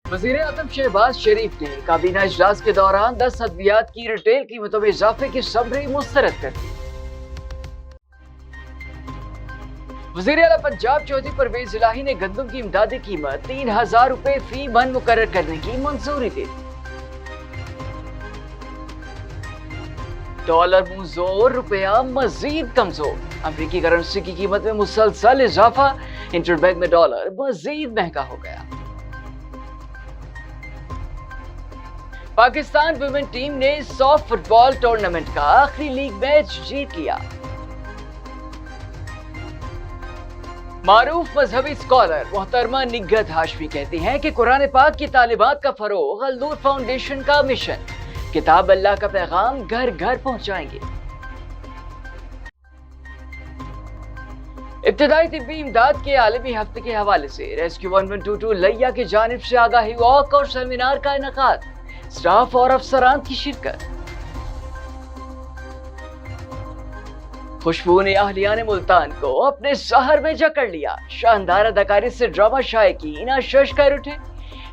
वज़ीर-ए-आज़म शहबाज शरीफ ने काबीना इजलास के दौरान 10 अद्वियात की रिटेल कीमतों में इजाफे की समरी मुस्तरद कर दी। वज़ीर-ए-आला पंजाब चौधरी परवेज इलाही ने गंदम की इमदादी कीमत 3000 रुपए फी मन मुकर्रर करने की मंजूरी दे दी। डॉलर मुंह जोर, रुपया मजीद कमजोर। अमरीकी करेंसी की कीमत में मुसलसल इजाफा, इंटरबैंक में डॉलर मजीद महंगा हो गया। पाकिस्तान वुमेन टीम ने सॉफ्ट फुटबॉल टूर्नामेंट का आखिरी लीग मैच जीत लिया। मारूफ मजहबी स्कॉलर मोहतरमा निग्गत हाशमी कहती हैं कि कुरान पाक की तालिबात का फरोग अल-नूर फाउंडेशन का मिशन, किताब अल्लाह का पैगाम घर घर पहुंचाएंगे। इब्तिदाई तिब्बी इमदाद के आलमी हफ्ते के हवाले से रेस्क्यू 1122 लैया की जानिब से आगाही वॉक और सेमिनार का इनेकाद, स्टाफ और अफसरान की शिरकत। खुशबू ने अहलियान मुल्तान को अपने शहर में जकड़ लिया। शानदार अदाकारी से ड्रामा शायकीन आशश कर उठे।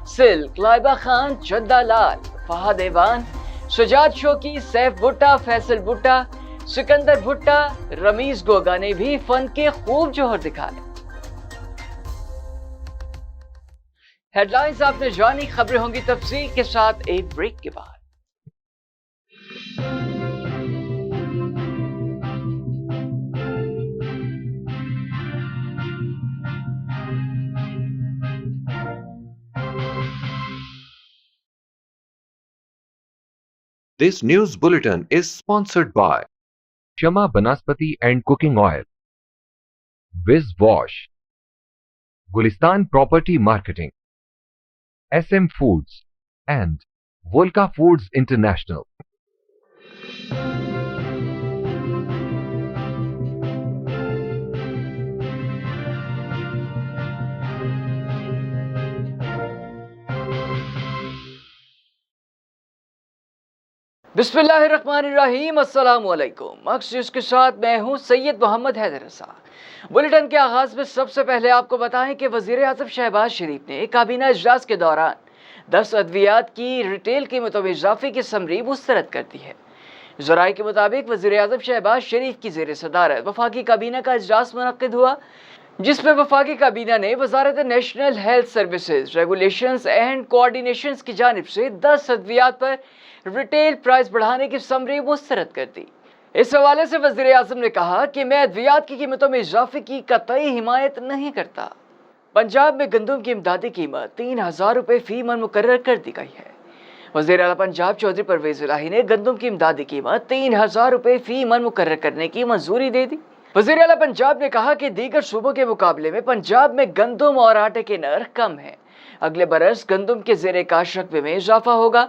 सिल्क, लाइबा खान, जद्दा लाल, फहद ऐवान, सुजात शौकी, सैफ भुट्टा, फैसल भुट्टा, सिकंदर भुट्टा, रमीज गोगा ने भी फन के खूब जोहर दिखाए। हेडलाइंस आपने जानी, खबरें होंगी तफसील के साथ एक ब्रेक के बाद। This news bulletin is sponsored by Shama Banaspati and Cooking Oil, Wiz Wash, Gulistan Property Marketing, SM Foods, and Volca Foods International. बिस्मिल्लाहिर्रहमानिर्रहीम, अस्सलाम वालेकुम। अक्सर के साथ मैं हूं सैयद मोहम्मद हैदर रसा। बुलेटिन के आगाज में सबसे पहले आपको बताएं कि वज़ीर-ए-आज़म शहबाज शरीफ ने काबीना इजलास के दौरान 10 अद्वियात की रिटेल कीमतों में इजाफे की समरी मुस्तरद कर दी है। ज़राए के मुताबिक वज़ीर-ए-आज़म शहबाज शरीफ की ज़ेर सदारत वफाकी काबीना का इजलास मुनक्किद हुआ, जिसमें वफाकी काबीना ने वज़ारत national health services regulations and coordinations की जानिब से 10 अद्वियात पर रिटेल प्राइस बढ़ाने की समरी मुस्तरद कर दी। इस हवाले से वज़ीर-ए-आज़म ने कहा कि मैं अद्वियात की कीमतों में इजाफे की कतई हिमायत नहीं करता। पंजाब में गंदम की इमदादी कीमत 3000 रुपए फी मन मुकर्रर कर दी गई है। वज़ीर-ए-आला पंजाब चौधरी परवेज इलाही ने गंदम की इमदादी कीमत 3000 रुपए फी मन मुकर्रर करने की मंजूरी दे दी। वज़ीर-ए-आला पंजाब ने कहा कि दीगर सूबों के मुकाबले में पंजाब में गंदम और आटे के नर्ख कम है। अगले बरस गंदम के ज़ेरे काश्त रकबे में इजाफा होगा।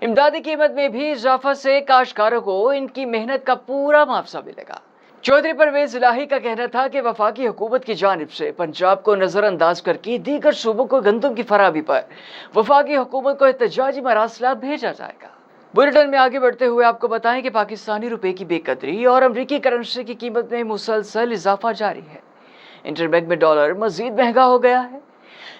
इमदादी कीमत में भी इजाफा से काश्तकारों को इनकी मेहनत का पूरा मुआवजा मिलेगा। चौधरी परवेज इलाही का कहना था कि वफाकी हुकूमत की जानिब से पंजाब को नजरअंदाज करके दीगर सूबों को गंदम की फराहमी पर वफाकी हुकूमत को एहतजाजी मरासला भेजा जाएगा। बुलेटिन में आगे बढ़ते हुए आपको बताएं कि पाकिस्तानी रुपए की बेकदरी और अमरीकी करेंसी की कीमत में मुसलसल इजाफा जारी है। इंटरबैंक में डॉलर मजीद महंगा हो गया है।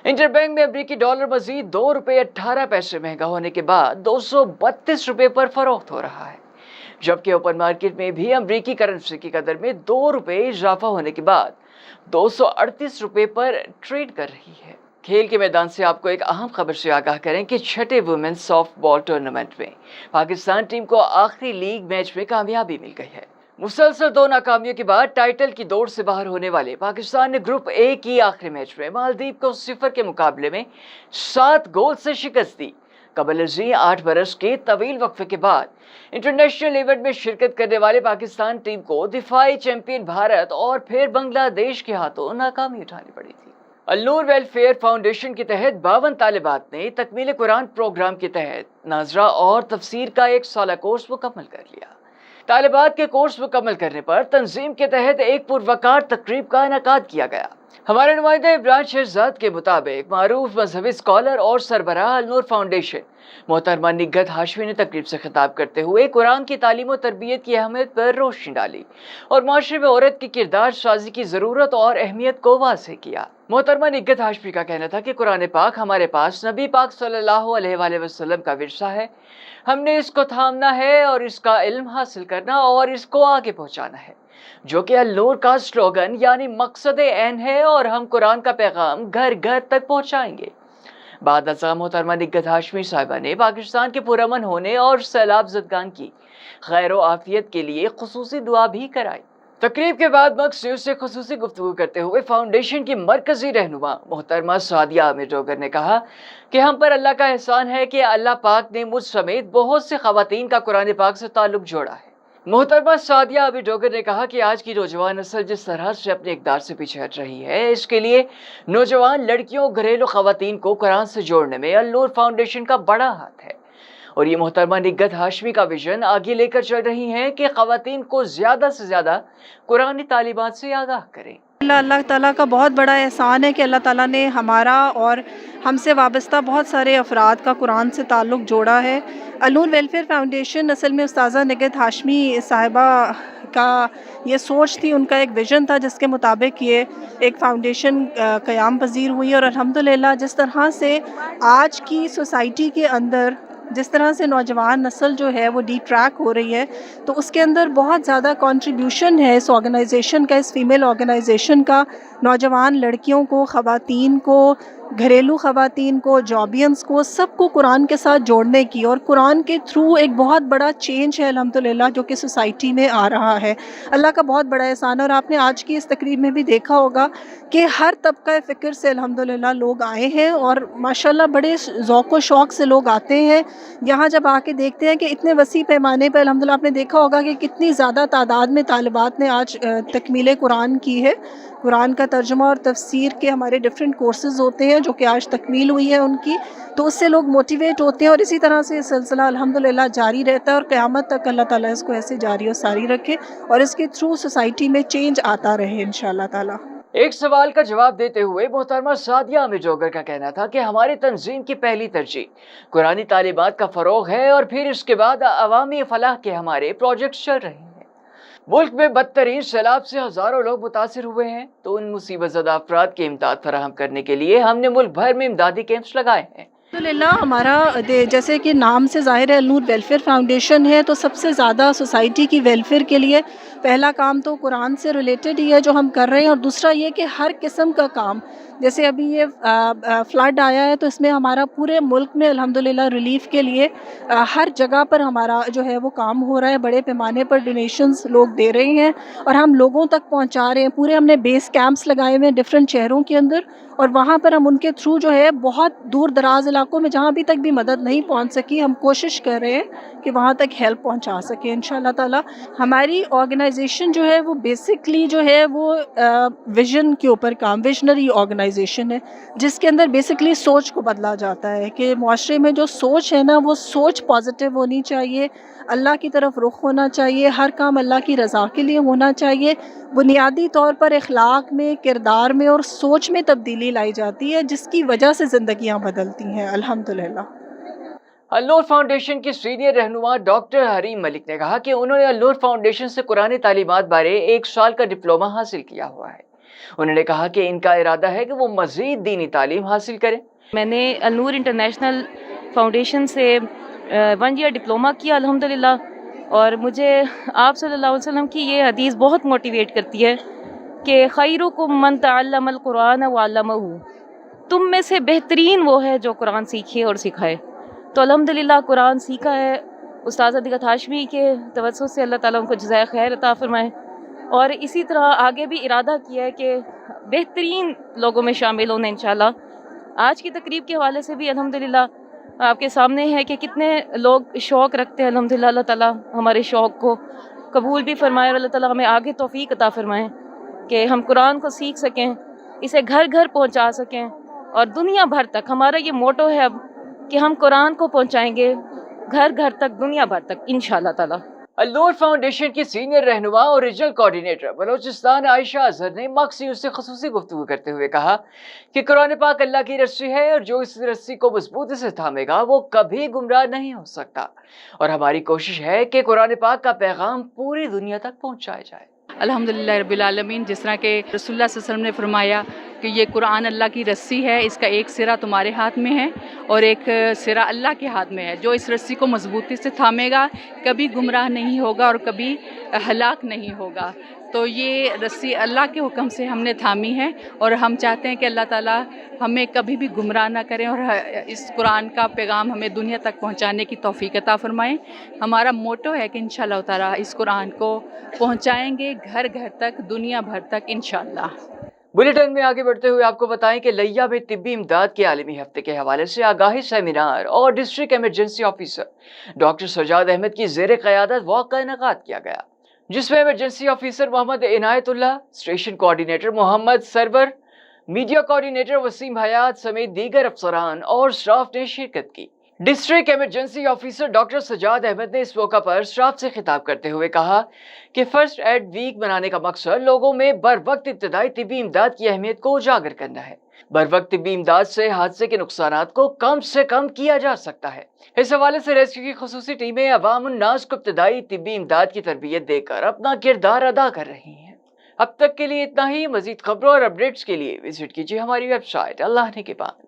इंटरबैंक में अमरीकी डॉलर मजीद 2 रुपये 18 पैसे महंगा होने के बाद 232 रुपये पर फरोख्त हो रहा है, जबकि ओपन मार्केट में भी अमरीकी करेंसी की कदर में 2 रुपये इजाफा होने के बाद 238 रुपये पर ट्रेड कर रही है। खेल के मैदान से आपको एक अहम खबर से आगाह करें कि छठे वुमेन्स सॉफ्टबॉल टूर्नामेंट में पाकिस्तान टीम को आखिरी लीग मैच में कामयाबी मिल गई है। मुसलसल 2 नाकामियों के बाद टाइटल की दौड़ से बाहर होने वाले पाकिस्तान ने ग्रुप ए की आखिरी मैच में मालदीव को 0 के मुकाबले में 7 गोल से शिकस्त दी। कबल अज़ीं 8 बरस के तवील वक्फे के बाद इंटरनेशनल इवेंट में शिरकत करने वाले पाकिस्तान टीम को दिफाई चैंपियन भारत और फिर बांग्लादेश के हाथों नाकामी उठानी पड़ी थी। अल-नूर वेलफेयर फाउंडेशन के तहत 52 तालिबात ने तकमील कुरान प्रोग्राम के तहत नाजरा और तफसीर का 1 साला कोर्स मुकम्मल कर लिया। तालिबात के कोर्स मुकम्मल करने पर तंजीम के तहत एक पुरवकार तकरीब का इनेकाद किया गया। हमारे नुमाइंदे इमरान शहजाद के मुताबिक मारूफ मजहबी स्कॉलर और सरबराह अल-नूर फाउंडेशन मोहतरमा निग्गत हाशमी ने तकरीब से खिताब करते हुए कुरान की तालीम और तरबियत की अहमियत पर रोशनी डाली और माशरे में औरत की किरदार साजी की ज़रूरत और अहमियत को वाज़ेह किया। मोहतरमा निग्गत हाशमी का कहना था कि कुरान पाक हमारे पास नबी पाक सल्लल्लाहु अलैहि वसल्लम का विरसा है, हमने इसको थामना है और इसका इल्म हासिल करना और इसको आगे पहुँचाना है, जो कि अल-नूर का स्लोगन यानी मकसद ऐन है, और हम कुरान का पैगाम घर घर तक पहुँचाएंगे। बाद अज़ा मोहतरमा निग्गत हाशमी साहिबा ने पाकिस्तान के पुरअमन होने और सैलाब ज़दगान की खैर व आफियत के लिए खुसूसी दुआ भी कराई। तकरीब के बाद मक्स न्यूज़ से खुसूसी गुफ्तगू करते हुए फाउंडेशन की मरकजी रहनुमा मोहतरमा सादिया आमिर डोगर ने कहा कि हम पर अल्लाह का एहसान है कि अल्लाह पाक ने मुझ समेत बहुत से ख़वातीन का कुरान पाक से ताल्लुक़ जोड़ा है। मोहतरमा सादिया आबिद डोगर ने कहा कि आज की नौजवान नस्ल जिस तरह से अपने इक़दार से पीछे हट रही है, इसके लिए नौजवान लड़कियों घरेलू ख़वातीन को कुरान से जोड़ने में अल-नूर फाउंडेशन का बड़ा हाथ है, और ये मोहतरमा निग्गत हाशमी का विजन आगे लेकर चल रही हैं कि ख़वातीन को ज़्यादा से ज़्यादा कुरानी तालीमात से आगाह करें। अल्लाह ताला का बहुत बड़ा एहसान है कि अल्लाह ताला ने हमारा और हमसे वाबस्ता बहुत सारे अफराद का कुरान से ताल्लुक़ जोड़ा है। अल-नूर वेलफेयर फाउंडेशन असल में उस्ताज़ा निग्गत हाशमी साहिबा का ये सोच थी, उनका एक विज़न था जिसके मुताबिक ये एक फ़ाउंडेशन क़याम पज़ीर हुई, और अल्हम्दुलिल्लाह जिस तरह से आज की सोसाइटी के अंदर जिस तरह से नौजवान नस्ल जो है वो डिट्रैक हो रही है, तो उसके अंदर बहुत ज़्यादा कंट्रीब्यूशन है इस ऑर्गेनाइजेशन का, इस फीमेल ऑर्गेनाइजेशन का, नौजवान लड़कियों को, ख़वातीन को, घरेलू ख़वातीन को, जॉबियंस को, सबको कुरान के साथ जोड़ने की, और कुरान के थ्रू एक बहुत बड़ा चेंज है अल्हम्दुलिल्लाह जो कि सोसाइटी में आ रहा है। अल्लाह का बहुत बड़ा एहसान है, और आपने आज की इस तकरीब में भी देखा होगा कि हर तबका फ़िक्र से अल्हम्दुलिल्लाह लोग आए हैं, और माशाल्लाह बड़े ज़ौक़ व शौक़ से लोग आते हैं यहाँ। जब आके देखते हैं कि इतने वसी पैमाने पर अल्हम्दुलिल्लाह आपने देखा होगा कि कितनी ज़्यादा तादाद में तालिबात ने आज तकमील कुरान की है। कुरान का तर्जुमा और तफसीर के हमारे डिफरेंट कोर्सेज़ होते हैं जो कि आज तकमील हुई है उनकी, तो उससे लोग मोटिवेट होते हैं, और इसी तरह से सिलसिला अल्हम्दुलिल्लाह जारी रहता है, और क़यामत तक अल्लाह ताला इसको ऐसे जारी और सारी रखे, और इसके थ्रू सोसाइटी में चेंज आता रहे इंशाअल्लाह ताला। एक सवाल का जवाब देते हुए मोहतरमा सादिया आमिर डोगर का कहना था कि हमारी तंजीम की पहली तरजीह कुरानी तालीमात का फ़रोग़ है, और फिर इसके बाद अवामी फलाह के हमारे प्रोजेक्ट्स चल रहे हैं। मुल्क में बदतरीन सैलाब से हज़ारों लोग मुतासिर हुए हैं, तो उन मुसीबत ज़दा अफराद की इमदाद फराहम करने के लिए हमने मुल्क भर में इमदादी कैंप्स लगाए हैं। अल्हम्दुलिल्लाह हमारा जैसे कि नाम से ज़ाहिर है अल-नूर वेलफेयर फाउंडेशन है, तो सबसे ज़्यादा सोसाइटी की वेलफेयर के लिए पहला काम तो कुरान से रिलेटेड ही है जो हम कर रहे हैं, और दूसरा ये कि हर किस्म का काम, जैसे अभी ये फ्लड आया है तो इसमें हमारा पूरे मुल्क में अल्हम्दुलिल्लाह रिलीफ़ के लिए हर जगह पर हमारा जो है वो काम हो रहा है। बड़े पैमाने पर डोनेशंस लोग दे रहे हैं और हम लोगों तक पहुंचा रहे हैं। पूरे हमने बेस कैंप्स लगाए हुए हैं डिफरेंट शहरों के अंदर, और वहाँ पर हम उनके थ्रू जो है बहुत दूर दराज इलाकों में जहाँ अभी तक भी मदद नहीं पहुँच सकी, हम कोशिश कर रहे हैं कि वहाँ तक हेल्प पहुँचा सकें इंशाअल्लाह ताला। हमारी ऑर्गेनाइजेशन जो है वो बेसिकली जो है वो विजन के ऊपर काम, विजनरी ऑर्गेनाइजेशन है जिसके अंदर बेसिकली सोच को बदला जाता है कि मुआशरे में जो सोच है ना वो सोच पॉजिटिव होनी चाहिए, अल्लाह की तरफ रुख होना चाहिए, हर काम अल्लाह की रज़ा के लिए होना चाहिए। बुनियादी तौर पर इखलाक में, किरदार में और सोच में तब्दीली लाई जाती है जिसकी वजह से ज़िंदगियाँ बदलती हैं अल्हम्दुलिल्लाह। अल-नूर फाउंडेशन की सीनियर रहनुमा डॉक्टर हरीम मलिक ने कहा कि उन्होंने अल-नूर फाउंडेशन से कुरानी तालीमात बारे 1 साल का डिप्लोमा हासिल किया हुआ है। उन्होंने कहा कि इनका इरादा है कि वो मज़ीद दीनी तालीम हासिल करें। मैंने अल-नूर इंटरनेशनल फाउंडेशन से 1 ईयर डिप्लोमा किया अल्हम्दुलिल्लाह, और मुझे आप सल्लल्लाहु अलैहि वसल्लम की ये हदीस बहुत मोटिवेट करती है कि खैरुकुम मन तअल्लमल कुरान व अल्लमहु, तुम में से बेहतरीन वो है जो कुरान सीखे और सिखाए। तो अल्हम्दुलिल्लाह कुरान सीखा है। उस्ताद निग्गत हाशमी के तवज्जुह से अल्लाह ताला उनको जज़ाए खैर अता फरमाए, और इसी तरह आगे भी इरादा किया है कि बेहतरीन लोगों में शामिल होना इंशाअल्लाह। आज की तकरीब के हवाले से भी अल्हम्दुलिल्लाह आपके सामने है कि कितने लोग शौक़ रखते हैं। अल्हम्दुलिल्लाह अल्लाह ताला हमारे शौक़ को कबूल भी फरमाए, और अल्लाह ताला हमें आगे तौफीक अता फरमाए कि हम कुरान को सीख सकें, इसे घर घर पहुंचा सकें, और दुनिया भर तक। हमारा ये मोटो है अब कि हम कुरान को पहुंचाएंगे घर घर तक, दुनिया भर तक इंशाअल्लाह ताला। النور فاؤنڈیشن کی سینئر رہنما اور ریجنل کوارڈینیٹر بلوچستان عائشہ اظہر نے مقصد سے خصوصی گفتگو کرتے ہوئے کہا کہ قرآن پاک اللہ کی رسی ہے اور جو اس رسی کو مضبوطی سے تھامے گا وہ کبھی گمراہ نہیں ہو سکتا، اور ہماری کوشش ہے کہ قرآن پاک کا پیغام پوری دنیا تک پہنچایا جائے۔ الحمدللہ رب العالمین، جس طرح کہ رسول اللہ صلی اللہ علیہ وسلم نے فرمایا کہ یہ قرآن اللہ کی رسی ہے، اس کا ایک سرا تمہارے ہاتھ میں ہے اور ایک سرا اللہ کے ہاتھ میں ہے، جو اس رسی کو مضبوطی سے تھامے گا کبھی گمراہ نہیں ہوگا اور کبھی ہلاک نہیں ہوگا۔ تو یہ رسی اللہ کے حکم سے ہم نے تھامی ہے اور ہم چاہتے ہیں کہ اللہ تعالیٰ ہمیں کبھی بھی گمراہ نہ کریں اور اس قرآن کا پیغام ہمیں دنیا تک پہنچانے کی توفیق عطا فرمائیں۔ ہمارا موٹو ہے کہ انشاءاللہ تعالیٰ اس قرآن کو پہنچائیں گے گھر گھر تک، دنیا بھر تک انشاءاللہ۔ بلیٹن میں آگے بڑھتے ہوئے آپ کو بتائیں کہ لیا میں طبی امداد کے عالمی ہفتے کے حوالے سے آگاہی سیمینار اور district emergency officer doctor Sajjad Ahmad کی زیر قیادت واقع کا انعقاد کیا گیا، جس میں emergency officer Muhammad Inayat Ullah, station coordinator Muhammad Sarwar, media coordinator Waseem Hayat سمیت دیگر افسران اور اسٹاف نے شرکت کی۔ District emergency officer doctor Sajjad Ahmed نے اس موقع پر اسٹاف سے خطاب کرتے ہوئے کہا کہ فرسٹ ایڈ ویک منانے کا مقصد لوگوں میں بر وقت ابتدائی طبی امداد کی اہمیت کو اجاگر کرنا ہے۔ بر وقت طبی امداد سے حادثے کے نقصانات کو کم سے کم کیا جا سکتا ہے۔ اس حوالے سے ریسکیو کی خصوصی ٹیمیں عوام الناس کو ابتدائی طبی امداد کی تربیت دے کر اپنا کردار ادا کر رہی ہیں۔ اب تک کے لیے اتنا ہی۔ مزید خبروں اور اپڈیٹس کے لیے وزٹ کیجیے ہماری ویب سائٹ اللہ نے کے بعد۔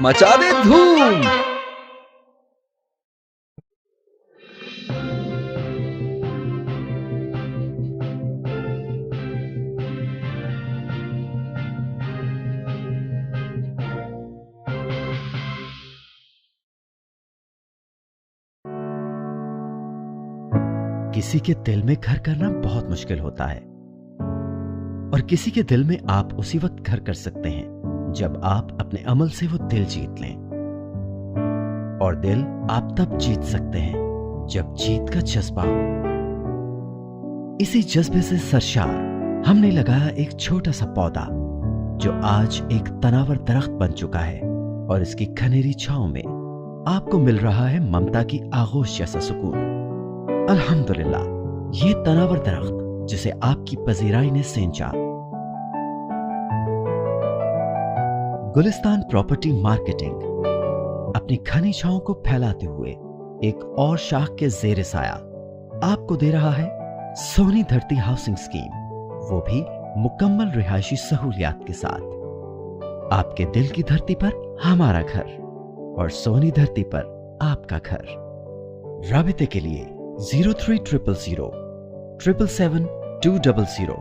مچا دے دھوم۔ کسی کے دل میں گھر کرنا بہت مشکل ہوتا ہے، اور کسی کے دل میں آپ اسی وقت گھر کر سکتے ہیں جب آپ اپنے عمل سے وہ دل جیت لیں، اور دل آپ تب جیت سکتے ہیں جب جیت کا جذبہ ہو۔ اسی جذبے سے سرشار ہم نے لگایا ایک چھوٹا سا پودا جو آج ایک تناور درخت بن چکا ہے، اور اس کی گھنیری چھاؤں میں آپ کو مل رہا ہے ممتا کی آغوش جیسا سکون۔ الحمدللہ، یہ تناور درخت جسے آپ کی پذیرائی نے سینچا، گلستان پراپرٹی مارکیٹنگ اپنی گھنی چھاؤں کو پھیلاتے ہوئے ایک اور شاخ کے زیر سایہ آپ کو دے رہا ہے سونی دھرتی ہاؤسنگ اسکیم، وہ بھی مکمل رہائشی سہولیات کے ساتھ۔ آپ کے دل کی دھرتی پر ہمارا گھر، اور سونی دھرتی پر آپ کا گھر۔ رابطے کے لیے 03000 777 200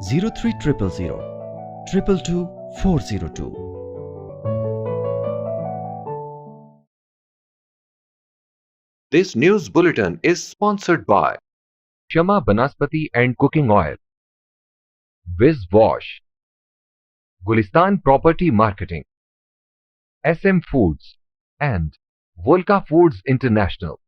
03000 222 402۔ This news bulletin is sponsored by Shama Banaspati and Cooking Oil, Viz Wash, Gulistan Property Marketing, SM Foods, and Volca Foods International.